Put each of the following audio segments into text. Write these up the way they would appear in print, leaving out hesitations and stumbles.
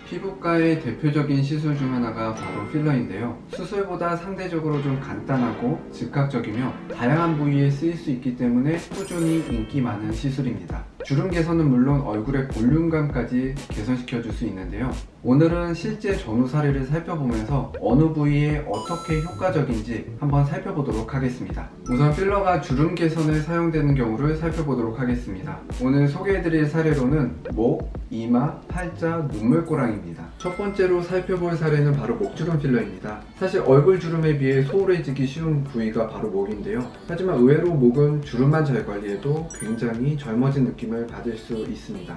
피부과의 대표적인 시술 중 하나가 바로 필러인데요. 수술보다 상대적으로 좀 간단하고 즉각적이며 다양한 부위에 쓰일 수 있기 때문에 꾸준히 인기 많은 시술입니다. 주름 개선은 물론 얼굴의 볼륨감까지 개선시켜 줄 수 있는데요. 오늘은 실제 전후 사례를 살펴보면서 어느 부위에 어떻게 효과적인지 한번 살펴보도록 하겠습니다. 우선 필러가 주름 개선에 사용되는 경우를 살펴보도록 하겠습니다. 오늘 소개해드릴 사례로는 목, 이마, 팔자, 눈물꼬랑입니다. 첫 번째로 살펴볼 사례는 바로 목주름 필러입니다. 사실 얼굴 주름에 비해 소홀해지기 쉬운 부위가 바로 목인데요. 하지만 의외로 목은 주름만 잘 관리해도 굉장히 젊어진 느낌을 받을 수 있습니다.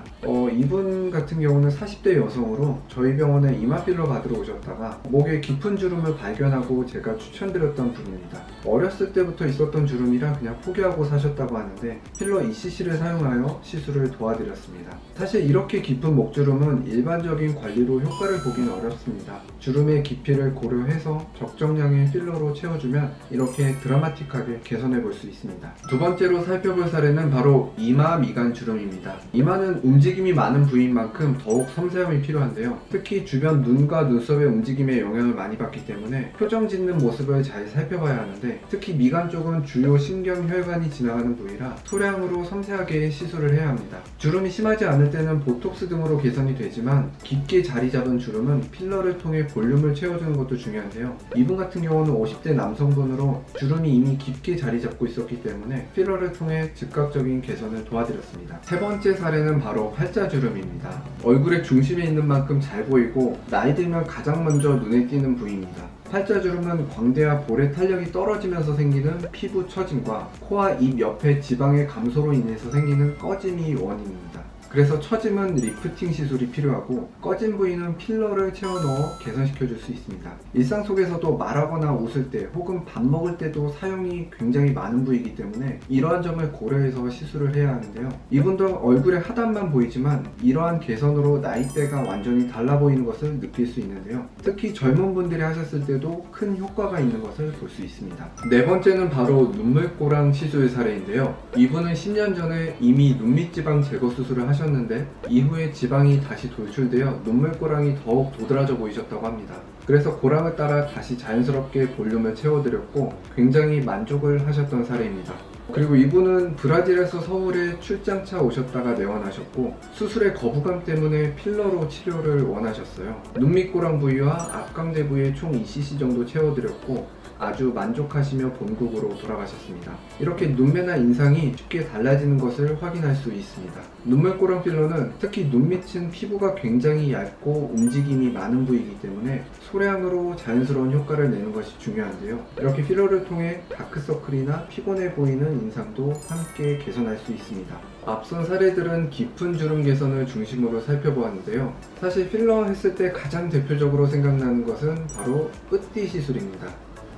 이분 같은 경우는 40대 여성으로 저희 병원에 이마 필러 받으러 오셨다가 목에 깊은 주름을 발견하고 제가 추천드렸던 분입니다. 어렸을 때부터 있었던 주름이라 그냥 포기하고 사셨다고 하는데 필러 ECC를 사용하여 시술을 도와드렸습니다. 사실 이렇게 깊은 목주름은 일반적인 관리로 효과를 보기는 어렵습니다. 주름의 깊이를 고려해서 적정량의 필러로 채워주면 이렇게 드라마틱하게 개선해 볼 수 있습니다. 두 번째로 살펴볼 사례는 바로 이마 미간 주름입니다. 이마는 움직임이 많은 부위인 만큼 더욱 섬세함이 필요한데요. 특히 주변 눈과 눈썹의 움직임에 영향을 많이 받기 때문에 표정 짓는 모습을 잘 살펴봐야 하는데 특히 미간 쪽은 주요 신경 혈관이 지나가는 부위라 소량으로 섬세하게 시술을 해야 합니다. 주름이 심하지 않을 때는 보톡스 등으로 개선이 되지만 깊게 자리 잡은 주름은 필러를 통해 볼륨을 채워주는 것도 중요한데요. 이분 같은 경우는 50대 남성분으로 주름이 이미 깊게 자리 잡고 있었기 때문에 필러를 통해 즉각적인 개선을 도와드렸습니다. 세 번째 사례는 바로 팔자주름입니다. 얼굴의 중심에 있는 만큼 잘 보이고 나이 들면 가장 먼저 눈에 띄는 부위입니다. 팔자주름은 광대와 볼의 탄력이 떨어지면서 생기는 피부 처짐과 코와 입 옆의 지방의 감소로 인해서 생기는 꺼짐이 원인입니다. 그래서 처짐은 리프팅 시술이 필요하고 꺼진 부위는 필러를 채워 넣어 개선시켜 줄 수 있습니다. 일상 속에서도 말하거나 웃을 때 혹은 밥 먹을 때도 사용이 굉장히 많은 부위이기 때문에 이러한 점을 고려해서 시술을 해야 하는데요. 이분도 얼굴의 하단만 보이지만 이러한 개선으로 나이대가 완전히 달라 보이는 것을 느낄 수 있는데요. 특히 젊은 분들이 하셨을 때도 큰 효과가 있는 것을 볼 수 있습니다. 네 번째는 바로 눈물꼬랑 시술 사례인데요. 이분은 10년 전에 이미 눈밑지방 제거 수술을 하셨는데 이후에 지방이 다시 돌출되어 눈물꼬랑이 더욱 도드라져 보이셨다고 합니다. 그래서 고랑을 따라 다시 자연스럽게 볼륨을 채워드렸고 굉장히 만족을 하셨던 사례입니다. 그리고 이분은 브라질에서 서울에 출장차 오셨다가 내원하셨고 수술의 거부감 때문에 필러로 치료를 원하셨어요. 눈밑꼬랑 부위와 앞광대 부위에 총 2cc 정도 채워드렸고 아주 만족하시며 본국으로 돌아가셨습니다. 이렇게 눈매나 인상이 쉽게 달라지는 것을 확인할 수 있습니다. 눈물꼬랑 필러는 특히 눈밑은 피부가 굉장히 얇고 움직임이 많은 부위이기 때문에 소량으로 자연스러운 효과를 내는 것이 중요한데요. 이렇게 필러를 통해 다크서클이나 피곤해 보이는 인상도 함께 개선할 수 있습니다. 앞선 사례들은 깊은 주름 개선을 중심으로 살펴보았는데요. 사실 필러 했을 때 가장 대표적으로 생각나는 것은 바로 뿌띠 시술입니다.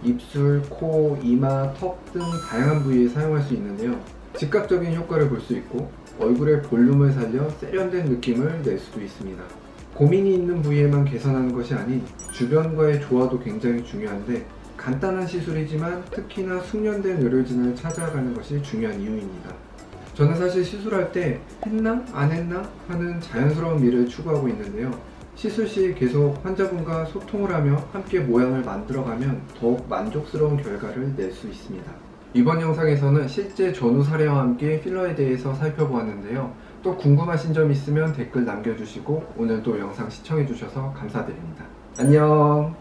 입술, 코, 이마, 턱 등 다양한 부위에 사용할 수 있는데요. 즉각적인 효과를 볼 수 있고 얼굴의 볼륨을 살려 세련된 느낌을 낼 수도 있습니다. 고민이 있는 부위에만 개선하는 것이 아닌 주변과의 조화도 굉장히 중요한데 간단한 시술이지만 특히나 숙련된 의료진을 찾아가는 것이 중요한 이유입니다. 저는 사실 시술할 때 했나? 안 했나? 하는 자연스러운 미를 추구하고 있는데요. 시술 시 계속 환자분과 소통을 하며 함께 모양을 만들어가면 더욱 만족스러운 결과를 낼 수 있습니다. 이번 영상에서는 실제 전후 사례와 함께 필러에 대해서 살펴보았는데요. 또 궁금하신 점 있으면 댓글 남겨주시고 오늘도 영상 시청해주셔서 감사드립니다. 안녕!